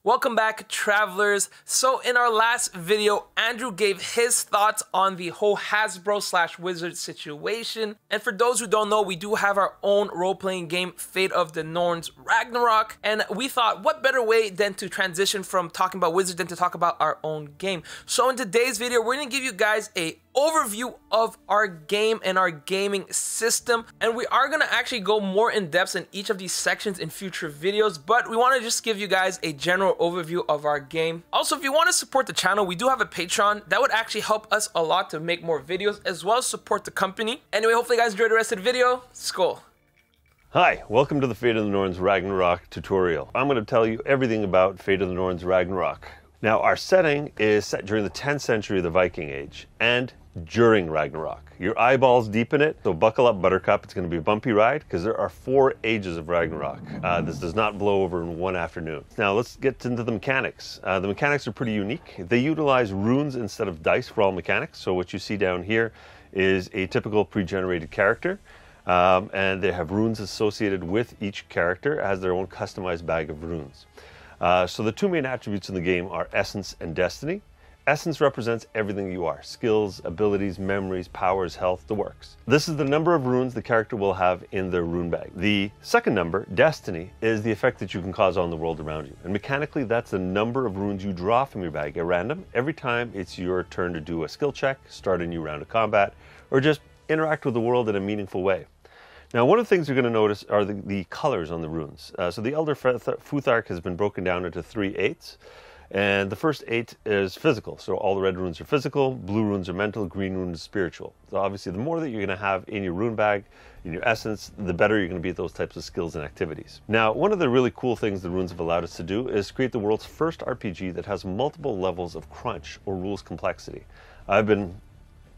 Welcome back, travelers. So in our last video, Andrew gave his thoughts on the whole Hasbro/Wizard situation. And for those who don't know, we do have our own role-playing game, Fate of the Norns Ragnarok. And we thought, what better way than to transition from talking about Wizards than to talk about our own game. So in today's video, we're gonna give you guys a overview of our game and our gaming system, and we are going to actually go more in depth in each of these sections in future videos, but we want to just give you guys a general overview of our game. Also, if you want to support the channel, we do have a Patreon that would actually help us a lot to make more videos as well as support the company. Anyway, hopefully you guys enjoyed the rest of the video. Skol. Hi, welcome to the Fate of the Norns Ragnarok tutorial. I'm going to tell you everything about Fate of the Norns Ragnarok. Now, our setting is set during the 10th century of the Viking Age and during Ragnarok. Your eyeballs deep in it, so buckle up, Buttercup. It's going to be a bumpy ride because there are 4 ages of Ragnarok. This does not blow over in one afternoon. Now, let's get into the mechanics. The mechanics are pretty unique. They utilize runes instead of dice for all mechanics. So what you see down here is a typical pre-generated character. And they have runes associated with each character as their own customized bag of runes. So the 2 main attributes in the game are Essence and Destiny. Essence represents everything you are: skills, abilities, memories, powers, health, the works. This is the number of runes the character will have in their rune bag. The second number, Destiny, is the effect that you can cause on the world around you. And mechanically, that's the number of runes you draw from your bag at random every time it's your turn to do a skill check, start a new round of combat, or just interact with the world in a meaningful way. Now, one of the things you're going to notice are the colors on the runes. So the Elder Futhark has been broken down into 3 eights. And the first 8 is physical. So all the red runes are physical, blue runes are mental, green runes are spiritual. So obviously the more that you're going to have in your rune bag, in your essence, the better you're going to be at those types of skills and activities. Now, one of the really cool things the runes have allowed us to do is create the world's first RPG that has multiple levels of crunch or rules complexity. I've been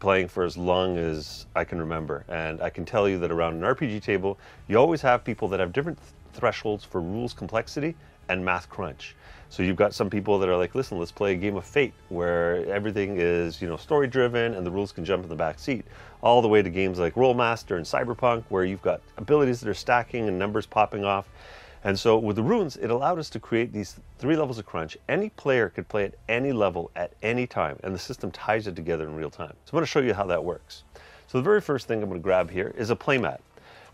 playing for as long as I can remember, and I can tell you that around an RPG table, you always have people that have different thresholds for rules complexity and math crunch. So you've got some people that are like, listen, let's play a game of Fate where everything is, story driven and the rules can jump in the back seat, all the way to games like Rollmaster and Cyberpunk where you've got abilities that are stacking and numbers popping off. And so with the runes, it allowed us to create these 3 levels of crunch. Any player could play at any level at any time, and the system ties it together in real time. So I'm going to show you how that works. So the very first thing I'm going to grab here is a playmat.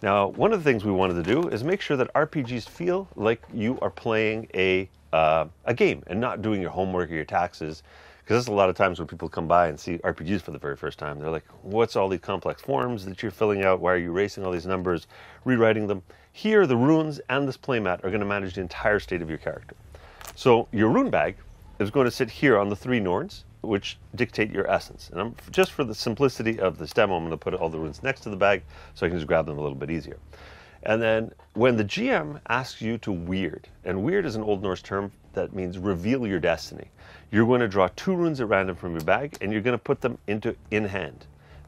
Now, one of the things we wanted to do is make sure that RPGs feel like you are playing a game and not doing your homework or your taxes. Because there's a lot of times when people come by and see RPGs for the very first time, they're like, what's all these complex forms that you're filling out? Why are you erasing all these numbers, rewriting them? Here, the runes and this playmat are going to manage the entire state of your character. So your rune bag is going to sit here on the 3 Norns, which dictate your essence. And just for the simplicity of this demo, I'm going to put all the runes next to the bag so I can just grab them a little bit easier. And then when the GM asks you to weird, and weird is an Old Norse term that means reveal your destiny, you're going to draw 2 runes at random from your bag and you're going to put them in hand.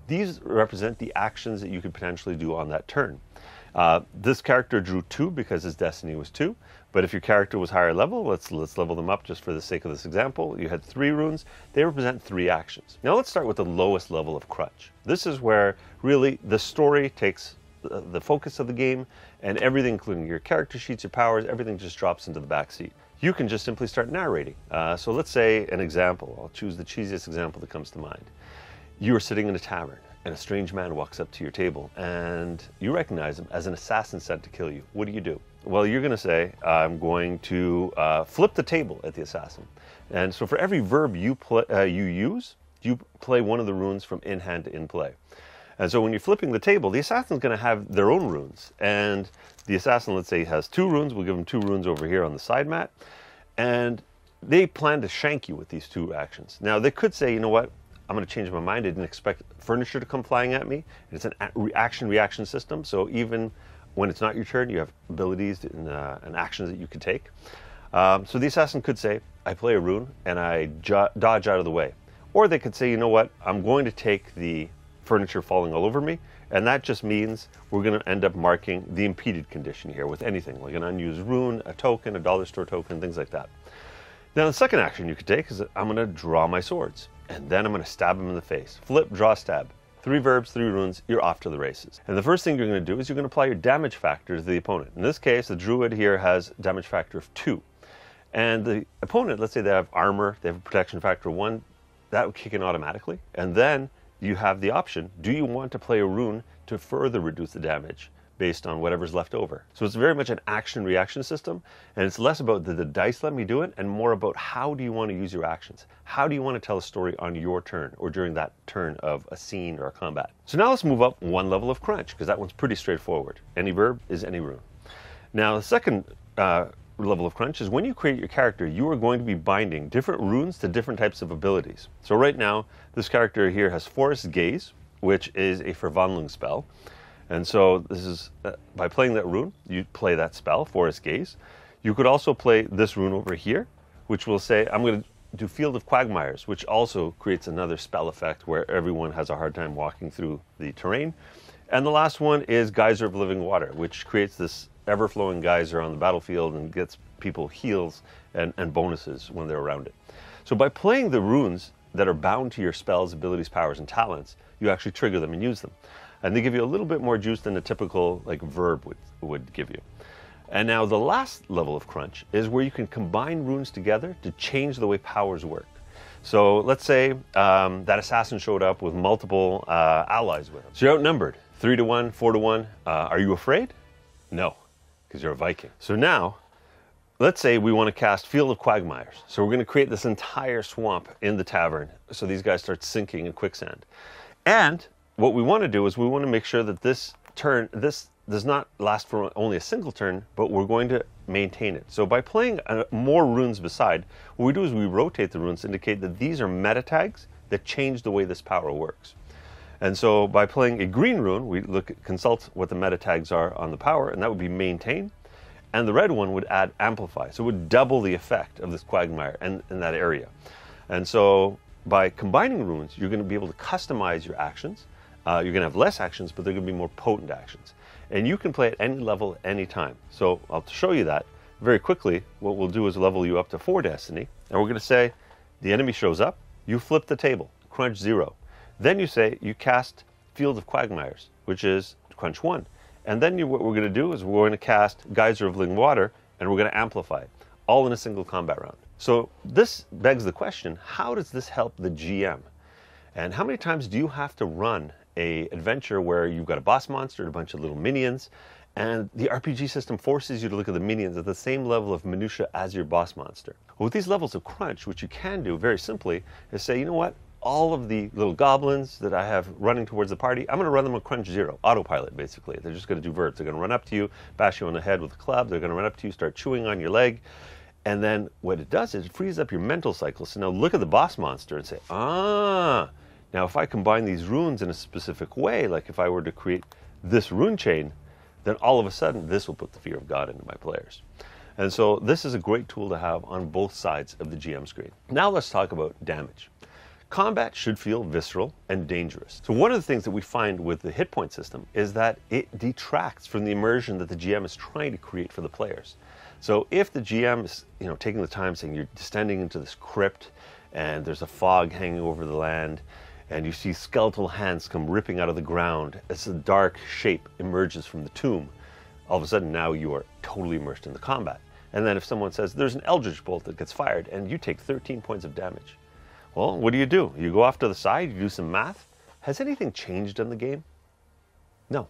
These represent the actions that you could potentially do on that turn. This character drew 2 because his destiny was 2, but if your character was higher level, let's level them up just for the sake of this example. You had 3 runes, they represent 3 actions. Now let's start with the lowest level of crunch. This is where really the story takes the focus of the game, and everything, including your character sheets, your powers, everything just drops into the back seat. You can just simply start narrating. So let's say an example. I'll choose the cheesiest example that comes to mind. You are sitting in a tavern, and a strange man walks up to your table, and you recognize him as an assassin sent to kill you. What do? Well, you're going to say, I'm going to flip the table at the assassin. And so for every verb you use, you play one of the runes from in hand to in play. And so when you're flipping the table, the assassin's going to have their own runes. And the assassin, let's say, has 2 runes. We'll give them 2 runes over here on the side mat. And they plan to shank you with these 2 actions. Now, they could say, you know what? I'm going to change my mind. I didn't expect furniture to come flying at me. It's an action-reaction system. So even when it's not your turn, you have abilities and actions that you can take. So the assassin could say, I play a rune and I dodge out of the way. Or they could say, you know what? I'm going to take the furniture falling all over me, and that just means we're going to end up marking the impeded condition here with anything like an unused rune, a token, a dollar store token, things like that. Now the second action you could take is I'm going to draw my swords, and then I'm going to stab him in the face. Flip, draw, stab. 3 verbs, 3 runes, you're off to the races. And the first thing you're going to do is you're going to apply your damage factor to the opponent. In this case, the druid here has damage factor of 2. And the opponent, let's say they have armor, they have a protection factor 1, that would kick in automatically. And then you have the option, do you want to play a rune to further reduce the damage based on whatever's left over? So it's very much an action-reaction system, and it's less about the dice let me do it, and more about how do you want to use your actions? How do you want to tell a story on your turn, or during that turn of a scene or a combat? So now let's move up one level of crunch, because that one's pretty straightforward. Any verb is any rune. Now the second level of crunch is when you create your character, you are going to be binding different runes to different types of abilities. So right now, this character here has Forest Gaze, which is a Verwandlung spell. And so this is, by playing that rune, you play that spell, Forest Gaze. You could also play this rune over here, which will say, I'm going to do Field of Quagmires, which also creates another spell effect where everyone has a hard time walking through the terrain. And the last one is Geyser of Living Water, which creates this ever-flowing geyser on the battlefield and gets people heals and bonuses when they're around it. So by playing the runes that are bound to your spells, abilities, powers, and talents, you actually trigger them and use them. And they give you a little bit more juice than a typical verb would give you. And now the last level of crunch is where you can combine runes together to change the way powers work. So let's say that assassin showed up with multiple allies with him. So you're outnumbered, 3 to 1, 4 to 1. Are you afraid? No, because you're a Viking. So now, let's say we want to cast Field of Quagmires. So we're going to create this entire swamp in the tavern. So these guys start sinking in quicksand. And what we want to do is we want to make sure that this does not last for only a single turn, but we're going to maintain it. So by playing more runes beside, what we do is we rotate the runes to indicate that these are meta tags that change the way this power works. And so by playing a green rune, we consult what the meta tags are on the power, and that would be maintain. And the red one would add amplify. So it would double the effect of this quagmire in that area. And so by combining runes, you're going to be able to customize your actions. You're going to have less actions, but they're going to be more potent actions. And you can play at any level, any time. So I'll show you that very quickly. What we'll do is level you up to 4 destiny. And we're going to say the enemy shows up, you flip the table, crunch 0. Then you say you cast Field of Quagmires, which is crunch 1. And then what we're going to do is we're going to cast Geyser of Living Water, and we're going to amplify it, all in a single combat round. So this begs the question, how does this help the GM? And how many times do you have to run an adventure where you've got a boss monster and a bunch of little minions, and the RPG system forces you to look at the minions at the same level of minutia as your boss monster? Well, with these levels of crunch, what you can do very simply is say, you know what? All of the little goblins that I have running towards the party, I'm going to run them on crunch 0, autopilot basically. They're just going to do verbs. They're going to run up to you, bash you on the head with a club. They're going to run up to you, start chewing on your leg. And then what it does is it frees up your mental cycle. So now look at the boss monster and say, now if I combine these runes in a specific way, like if I were to create this rune chain, then all of a sudden this will put the fear of God into my players. And so this is a great tool to have on both sides of the GM screen. Now let's talk about damage. Combat should feel visceral and dangerous. So one of the things that we find with the hit point system is that it detracts from the immersion that the GM is trying to create for the players. So if the GM is taking the time saying you're descending into this crypt and there's a fog hanging over the land and you see skeletal hands come ripping out of the ground as a dark shape emerges from the tomb, all of a sudden now you are totally immersed in the combat. And then if someone says there's an eldritch bolt that gets fired and you take 13 points of damage, well, what do? You go off to the side, you do some math. Has anything changed in the game? No.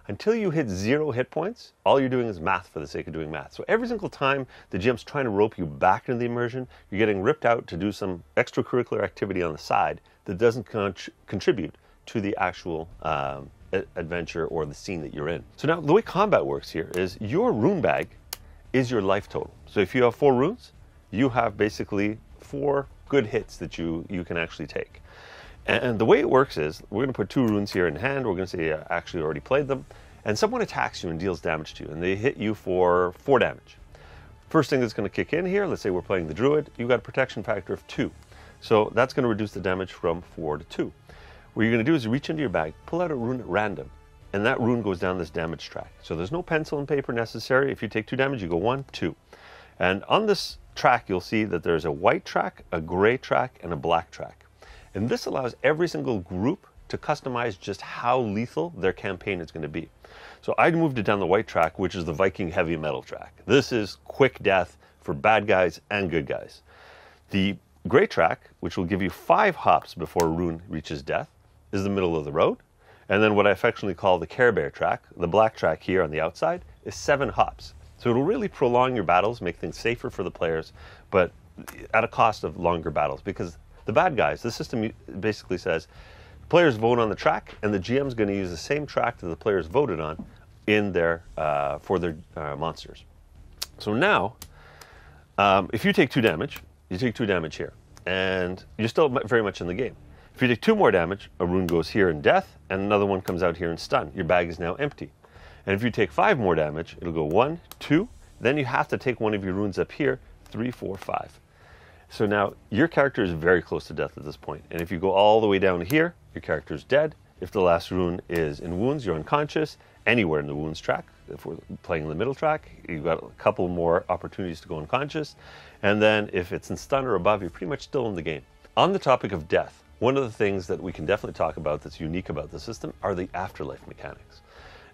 Until you hit 0 hit points, all you're doing is math for the sake of doing math. So every single time the GM's trying to rope you back into the immersion, you're getting ripped out to do some extracurricular activity on the side that doesn't contribute to the actual adventure or the scene that you're in. So now the way combat works here is your rune bag is your life total. So if you have 4 runes, you have basically 4 good hits that you can actually take. And the way it works is we're going to put 2 runes here in hand. We're going to say you actually already played them. And someone attacks you and deals damage to you. And they hit you for 4 damage. First thing that's going to kick in here, let's say we're playing the druid. You've got a protection factor of 2. So that's going to reduce the damage from 4 to 2. What you're going to do is you reach into your bag, pull out a rune at random. And that rune goes down this damage track. So there's no pencil and paper necessary. If you take 2 damage, you go 1, 2. And on this track, you'll see that there's a white track, a gray track, and a black track. And this allows every single group to customize just how lethal their campaign is going to be. So I moved it down the white track, which is the Viking heavy metal track. This is quick death, for bad guys and good guys. The gray track, which will give you 5 hops before a rune reaches death, is the middle of the road. And then what I affectionately call the Care Bear track, the black track here on the outside, is 7 hops. So it'll really prolong your battles, make things safer for the players, but at a cost of longer battles. Because the bad guys, the system basically says, players vote on the track, and the GM's going to use the same track that the players voted on in their for their monsters. So now, if you take 2 damage, you take 2 damage here, and you're still very much in the game. If you take 2 more damage, a rune goes here in death, and another one comes out here in stun. Your bag is now empty. And if you take 5 more damage, it'll go 1, 2, then you have to take one of your runes up here, 3, 4, 5. So now your character is very close to death at this point. And if you go all the way down here, your character is dead. If the last rune is in wounds, you're unconscious. Anywhere in the wounds track, if we're playing the middle track, you've got a couple more opportunities to go unconscious. And then if it's in stun or above, you're pretty much still in the game. On the topic of death, one of the things that we can definitely talk about that's unique about the system are the afterlife mechanics.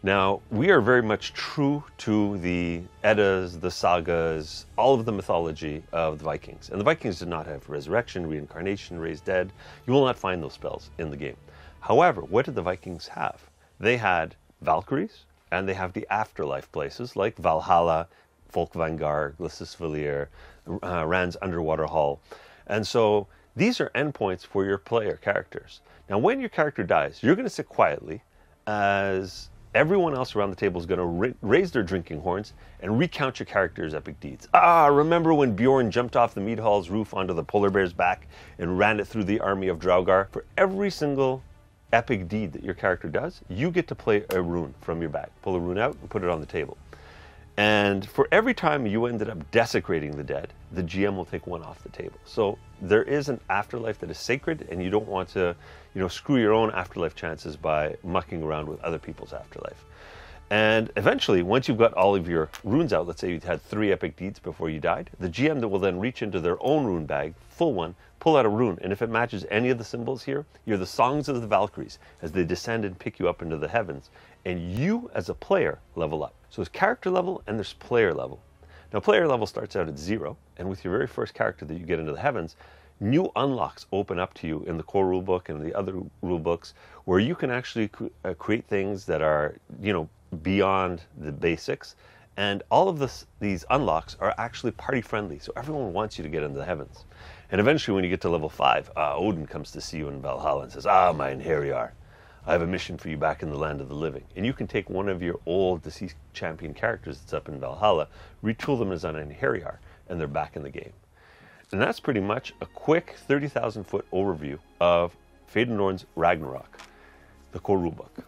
Now, we are very much true to the Eddas, the sagas, all of the mythology of the Vikings. And the Vikings did not have resurrection, reincarnation, raise dead. You will not find those spells in the game. However, what did the Vikings have? They had Valkyries, and they have the afterlife places like Valhalla, Folkvangar, Glisisvilier, Rand's Underwater Hall. And so these are endpoints for your player characters. Now, when your character dies, you're going to sit quietly as everyone else around the table is going to raise their drinking horns and recount your character's epic deeds. Remember when Bjorn jumped off the mead hall's roof onto the polar bear's back and ran it through the army of Draugr? For every single epic deed that your character does, you get to play a rune from your bag. Pull a rune out and put it on the table. And for every time you ended up desecrating the dead, the GM will take 1 off the table. So there is an afterlife that is sacred, and you don't want to, screw your own afterlife chances by mucking around with other people's afterlife. And eventually, once you've got all of your runes out, let's say you had 3 epic deeds before you died, the GM will then reach into their own rune bag, full one, pull out a rune, and if it matches any of the symbols here, you're the songs of the Valkyries as they descend and pick you up into the heavens, and you as a player level up. So there's character level and there's player level. Now, player level starts out at 0, and with your very first character that you get into the heavens, new unlocks open up to you in the core rulebook and the other rulebooks, where you can actually create things that are, beyond the basics. And all of these unlocks are actually party friendly, so everyone wants you to get into the heavens. And eventually, when you get to level 5, Odin comes to see you in Valhalla and says, mine Heriar, I have a mission for you back in the land of the living. And you can take one of your old deceased champion characters that's up in Valhalla, retool them as an Heriar, and they're back in the game. And that's pretty much a quick 30,000 foot overview of Fate of Norns Ragnarok, the core rulebook.